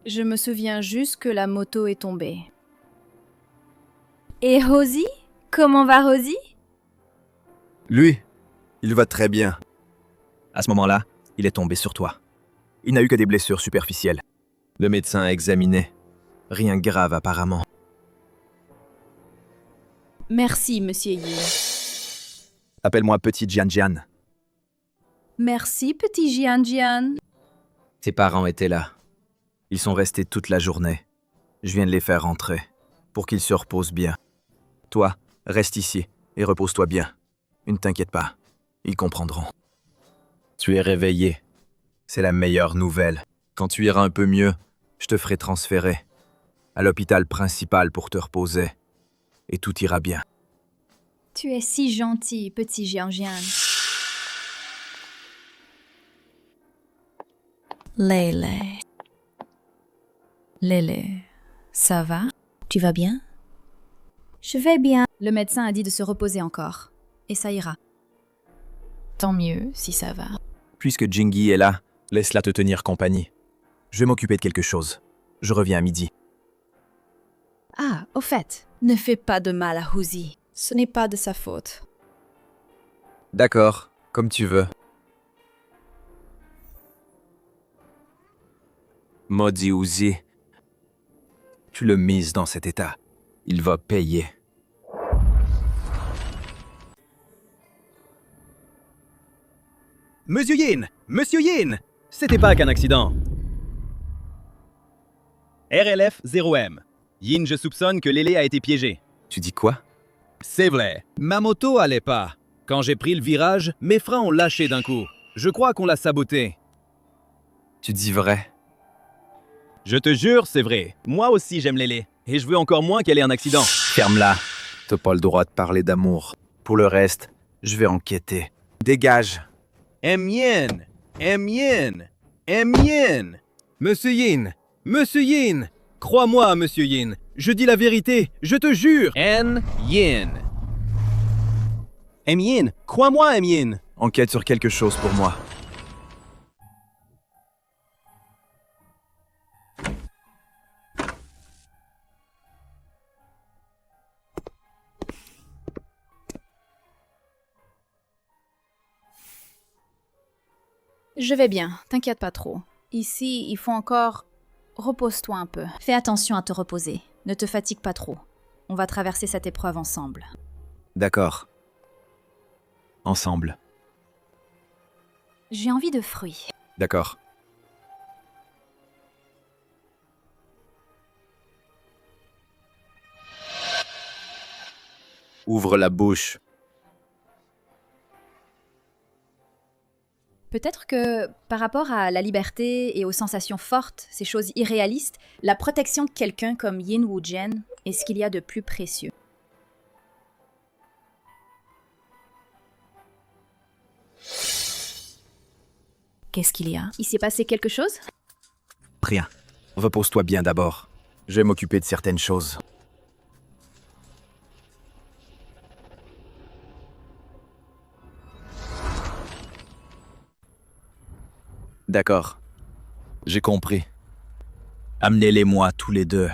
Je me souviens juste que la moto est tombée. Et Rosie? Comment va Rosie? Lui, il va très bien. À ce moment-là, il est tombé sur toi. Il n'a eu que des blessures superficielles. Le médecin a examiné. Rien de grave apparemment. Merci, Monsieur Yin. Appelle-moi Petit Jian Jian. Merci, petit Jian Jian. Tes parents étaient là. Ils sont restés toute la journée. Je viens de les faire rentrer, pour qu'ils se reposent bien. Toi, reste ici et repose-toi bien. Ne t'inquiète pas, ils comprendront. Tu es réveillé. C'est la meilleure nouvelle. Quand tu iras un peu mieux, je te ferai transférer à l'hôpital principal pour te reposer. Et tout ira bien. Tu es si gentil, petit Jian Jian. Lélé. Lélé, ça va? Tu vas bien? Je vais bien. Le médecin a dit de se reposer encore. Et ça ira. Tant mieux si ça va. Puisque Jingy est là, laisse-la te tenir compagnie. Je vais m'occuper de quelque chose. Je reviens à midi. Ah, au fait, ne fais pas de mal à Rosie. Ce n'est pas de sa faute. D'accord, comme tu veux. Maudit Uzi. Tu le mises dans cet état. Il va payer. Monsieur Yin! Monsieur Yin! C'était pas qu'un accident. RLF 0M. Yin, je soupçonne que Lélé a été piégé. Tu dis quoi? C'est vrai. Ma moto allait pas. Quand j'ai pris le virage, mes freins ont lâché d'un coup. Je crois qu'on l'a saboté. Tu dis vrai? Je te jure, c'est vrai. Moi aussi j'aime Lélé. Et je veux encore moins qu'elle ait un accident. Ferme-la. T'as pas le droit de parler d'amour. Pour le reste, je vais enquêter. Dégage. Yin! Yin! Yin! Monsieur Yin! Monsieur Yin! Crois-moi, Monsieur Yin. Je dis la vérité. Je te jure. Yin! Yin! Crois-moi, Yin! Enquête sur quelque chose pour moi. Je vais bien, t'inquiète pas trop. Ici, il faut encore... Repose-toi un peu. Fais attention à te reposer. Ne te fatigue pas trop. On va traverser cette épreuve ensemble. D'accord. Ensemble. J'ai envie de fruits. D'accord. Ouvre la bouche. Peut-être que, par rapport à la liberté et aux sensations fortes, ces choses irréalistes, la protection de quelqu'un comme Yin Wu Jian est ce qu'il y a de plus précieux. Qu'est-ce qu'il y a? Il s'est passé quelque chose? Rien. Repose-toi bien d'abord. Je vais m'occuper de certaines choses. D'accord. J'ai compris. Amenez-les-moi tous les deux.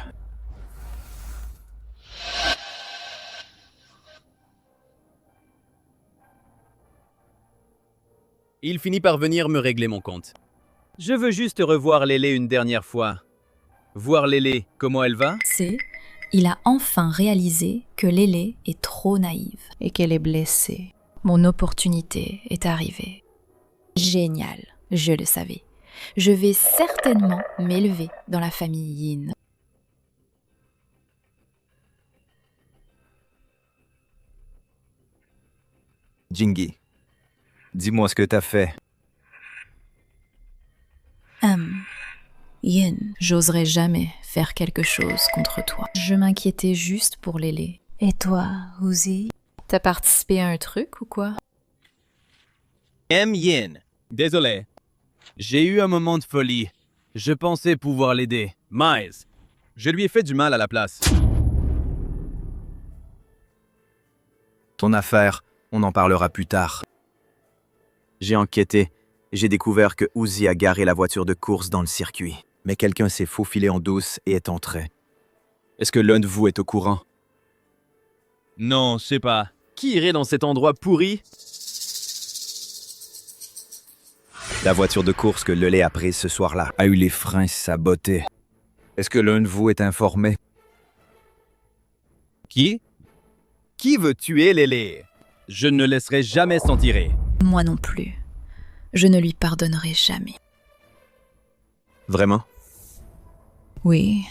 Il finit par venir me régler mon compte. Je veux juste revoir Lélé une dernière fois. Voir Lélé, comment elle va? Il a enfin réalisé que Lélé est trop naïve et qu'elle est blessée. Mon opportunité est arrivée. Génial, je le savais. Je vais certainement m'élever dans la famille Yin. Jingi, dis-moi ce que t'as fait. Yin, j'oserais jamais faire quelque chose contre toi. Je m'inquiétais juste pour Lélé. Et toi, Uzi? T'as participé à un truc ou quoi? Yin, désolé. J'ai eu un moment de folie. Je pensais pouvoir l'aider. Miles, je lui ai fait du mal à la place. Ton affaire, on en parlera plus tard. J'ai enquêté et j'ai découvert que Uzi a garé la voiture de course dans le circuit. Mais quelqu'un s'est faufilé en douce et est entré. Est-ce que l'un de vous est au courant? Non, je sais pas. Qui irait dans cet endroit pourri? La voiture de course que Lelé a prise ce soir-là a eu les freins sabotés. Est-ce que l'un de vous est informé? Qui? Qui veut tuer Lélé? Je ne le laisserai jamais s'en tirer. Moi non plus. Je ne lui pardonnerai jamais. Vraiment? Oui.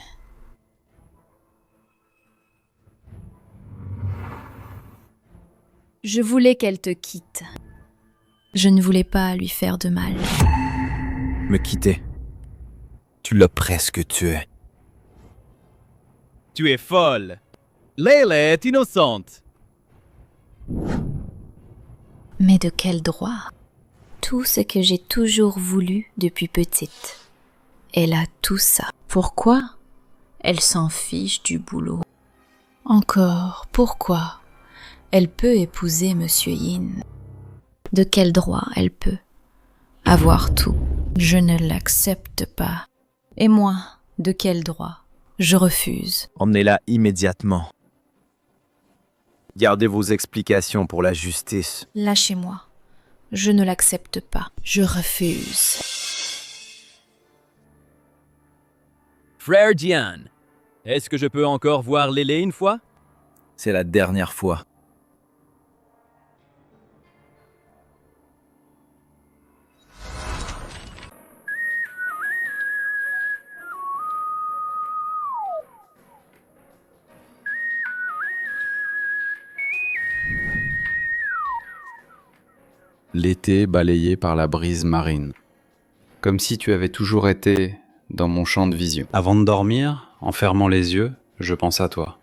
Je voulais qu'elle te quitte. Je ne voulais pas lui faire de mal. Me quitter. Tu l'as presque tué. Tu es folle. Lélé est innocente. Mais de quel droit? Tout ce que j'ai toujours voulu depuis petite. Elle a tout ça. Pourquoi? Elle s'en fiche du boulot. Encore, pourquoi? Elle peut épouser Monsieur Yin. De quel droit elle peut avoir tout? Je ne l'accepte pas. Et moi, de quel droit? Je refuse. Emmenez-la immédiatement. Gardez vos explications pour la justice. Lâchez-moi. Je ne l'accepte pas. Je refuse. Frère Dian, est-ce que je peux encore voir Lélé une fois? C'est la dernière fois. L'été balayé par la brise marine. Comme si tu avais toujours été dans mon champ de vision. Avant de dormir, en fermant les yeux, je pense à toi.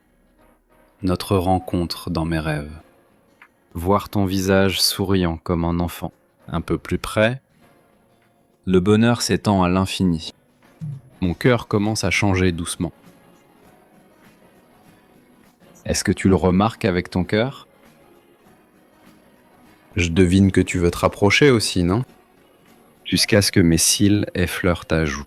Notre rencontre dans mes rêves. Voir ton visage souriant comme un enfant. Un peu plus près, le bonheur s'étend à l'infini. Mon cœur commence à changer doucement. Est-ce que tu le remarques avec ton cœur ? Je devine que tu veux te rapprocher aussi, non ? Jusqu'à ce que mes cils effleurent ta joue.